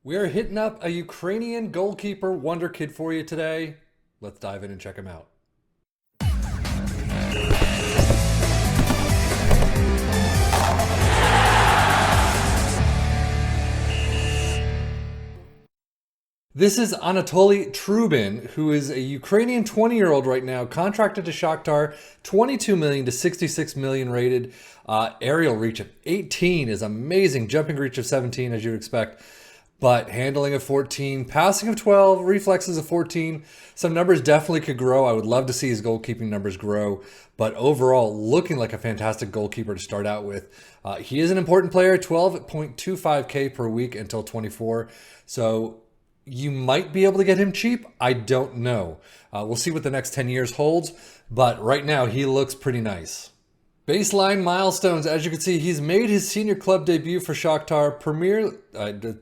We are hitting up a Ukrainian goalkeeper wonder kid for you today. Let's dive in and check him out. This is Anatolii Trubin, who is a Ukrainian 20-year-old right now, contracted to Shakhtar, 22 million to 66 million rated. Aerial reach of 18 is amazing. Jumping reach of 17, as you'd expect. But handling of 14, passing of 12, reflexes of 14. Some numbers definitely could grow. I would love to see his goalkeeping numbers grow. But overall, looking like a fantastic goalkeeper to start out with. He is an important player, 12.25K per week until 24. So you might be able to get him cheap. I don't know. We'll see what the next 10 years holds. But right now, he looks pretty nice. Baseline milestones. As you can see, he's made his senior club debut for Shakhtar.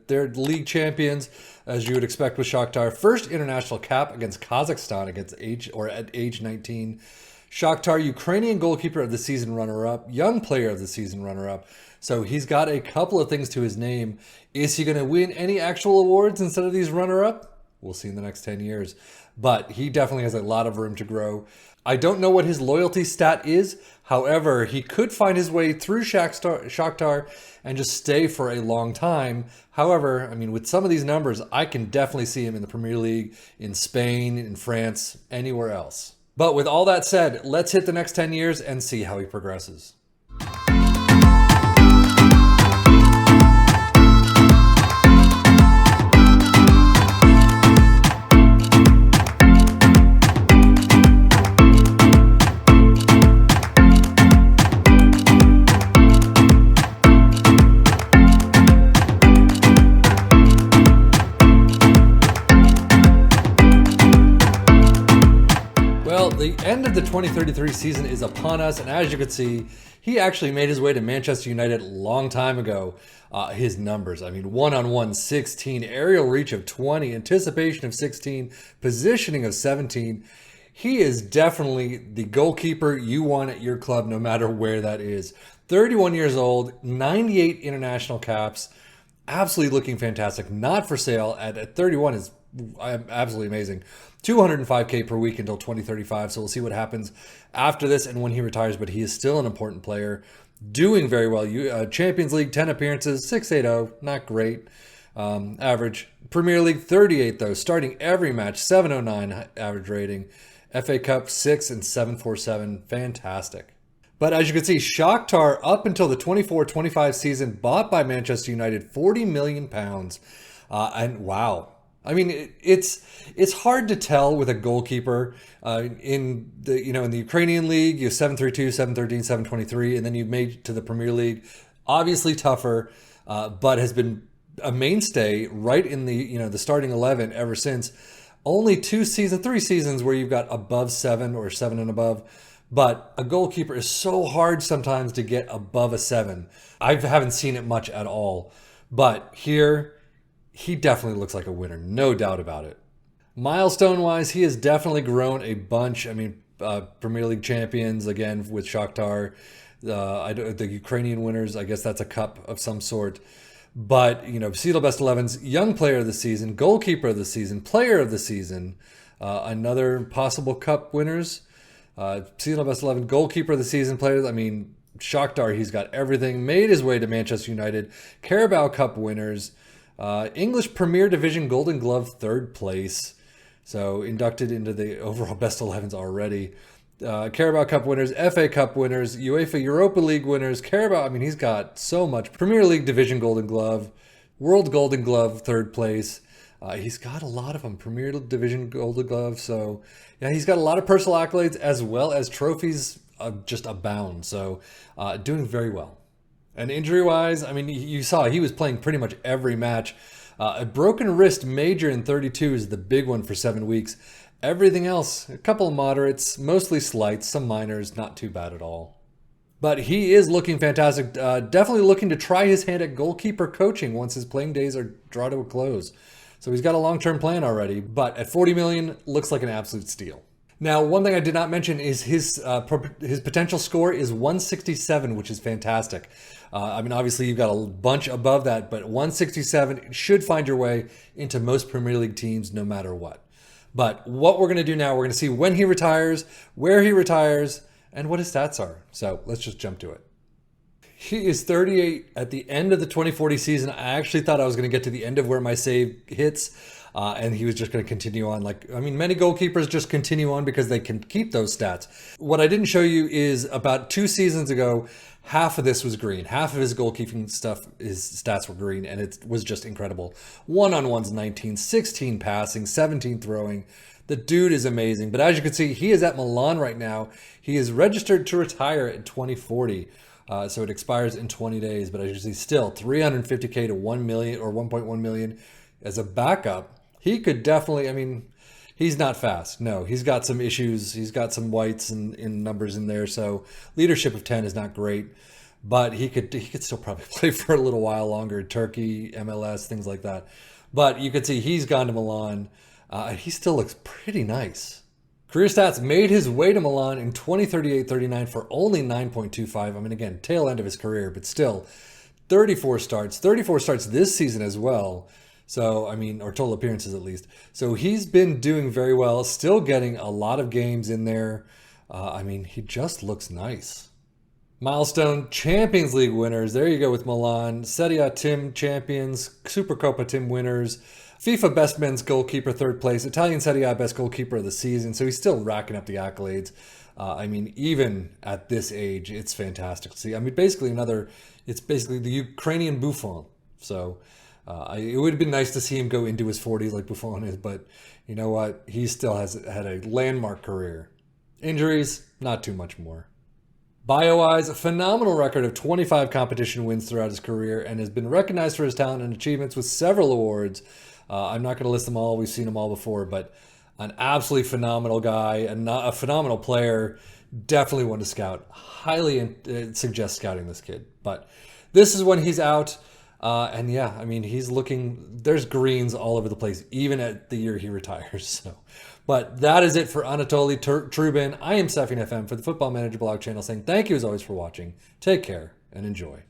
They're league champions, as you would expect with Shakhtar. First international cap against Kazakhstan at age 19. Shakhtar, Ukrainian goalkeeper of the season runner-up, young player of the season runner-up. So he's got a couple of things to his name. Is he going to win any actual awards instead of these runner-up? We'll see in the next 10 years. But he definitely has a lot of room to grow. I don't know what his loyalty stat is. However, he could find his way through Shakhtar and just stay for a long time. However, I mean, with some of these numbers, I can definitely see him in the Premier League, in Spain, in France, anywhere else. But with all that said, let's hit the next 10 years and see how he progresses. The end of the 2033 season is upon us, and as you can see, he actually made his way to Manchester United a long time ago. His numbers, I mean, one-on-one 16, aerial reach of 20, anticipation of 16, positioning of 17. He is definitely the goalkeeper you want at your club, no matter where that is. 31 years old, 98 international caps, absolutely looking fantastic. Not for sale at 31 is absolutely amazing. 205K per week until 2035. So we'll see what happens after this and when he retires. But he is still an important player, doing very well. Champions League 10 appearances, 680, not great. Average. Premier League 38 though, starting every match, 709 average rating. FA Cup 6 and 747, fantastic. But as you can see, Shakhtar up until the 24-25 season bought by Manchester United, £40 million. And wow. I mean, it's hard to tell with a goalkeeper in the Ukrainian league. You have 732, 713, 723, and then you've made to the Premier League. Obviously tougher, but has been a mainstay right in the starting 11 ever since. Only 3 seasons where you've got above 7 or 7 and above. But a goalkeeper is so hard sometimes to get above a 7. I haven't seen it much at all, but here, he definitely looks like a winner, no doubt about it. Milestone-wise, he has definitely grown a bunch. I mean, Premier League champions, again, with Shakhtar. The Ukrainian winners, I guess that's a cup of some sort. But, Seedle Best 11s, Young Player of the Season, Goalkeeper of the Season, Player of the Season, another possible cup winners. Seedle Best 11, Goalkeeper of the Season, Players. I mean, Shakhtar, he's got everything. Made his way to Manchester United. Carabao Cup winners. English Premier Division Golden Glove 3rd place. So inducted into the overall best 11s already. Carabao Cup winners, FA Cup winners, UEFA Europa League winners, Carabao. I mean, he's got so much. Premier League Division Golden Glove, World Golden Glove 3rd place. He's got a lot of them. Premier Division Golden Glove. So yeah, he's got a lot of personal accolades as well as trophies just abound. So doing very well. And injury-wise, I mean, you saw he was playing pretty much every match. A broken wrist major in 32 is the big one for 7 weeks. Everything else, a couple of moderates, mostly slights, some minors, not too bad at all. But he is looking fantastic. Definitely looking to try his hand at goalkeeper coaching once his playing days are drawn to a close. So he's got a long-term plan already. But at 40 million, looks like an absolute steal. Now, one thing I did not mention is his potential score is 167, which is fantastic. I mean, obviously you've got a bunch above that, but 167 should find your way into most Premier League teams no matter what. But what we're going to do now, we're going to see when he retires, where he retires, and what his stats are. So let's just jump to it. He is 38 at the end of the 2040 season. I actually thought I was going to get to the end of where my save hits, and he was just going to continue on. Many goalkeepers just continue on because they can keep those stats. What I didn't show you is about 2 seasons ago, half of this was green. Half of his goalkeeping stuff, his stats were green, and it was just incredible. One-on-ones 19, 16 passing, 17 throwing. The dude is amazing. But as you can see, he is at Milan right now. He is registered to retire in 2040. So it expires in 20 days. But as you see, still 350K to 1 million or 1.1 million as a backup. He could definitely, he's not fast. No, he's got some issues. He's got some whites and numbers in there. So leadership of 10 is not great, but he could still probably play for a little while longer. Turkey, MLS, things like that. But you could see he's gone to Milan. He still looks pretty nice. Career stats made his way to Milan in 2038-39 for only 9.25. Again, tail end of his career, but still 34 starts this season as well. So, or total appearances at least. So he's been doing very well, still getting a lot of games in there. He just looks nice. Milestone Champions League winners. There you go with Milan. Serie A Tim champions, Supercoppa Tim winners, FIFA best men's goalkeeper, 3rd place, Italian Serie A best goalkeeper of the season. So he's still racking up the accolades. Even at this age, it's fantastic to see. It's basically the Ukrainian Buffon. So it would have been nice to see him go into his 40s like Buffon is, but you know what? He still has had a landmark career. Injuries, not too much more. Bio-wise, a phenomenal record of 25 competition wins throughout his career and has been recognized for his talent and achievements with several awards. I'm not going to list them all. We've seen them all before, but an absolutely phenomenal guy, a phenomenal player. Definitely one to scout. Highly suggest scouting this kid. But this is when he's out. He's looking, there's greens all over the place, even at the year he retires. So, but that is it for Anatolii Trubin. I am Sefin FM for the Football Manager blog channel saying thank you as always for watching. Take care and enjoy.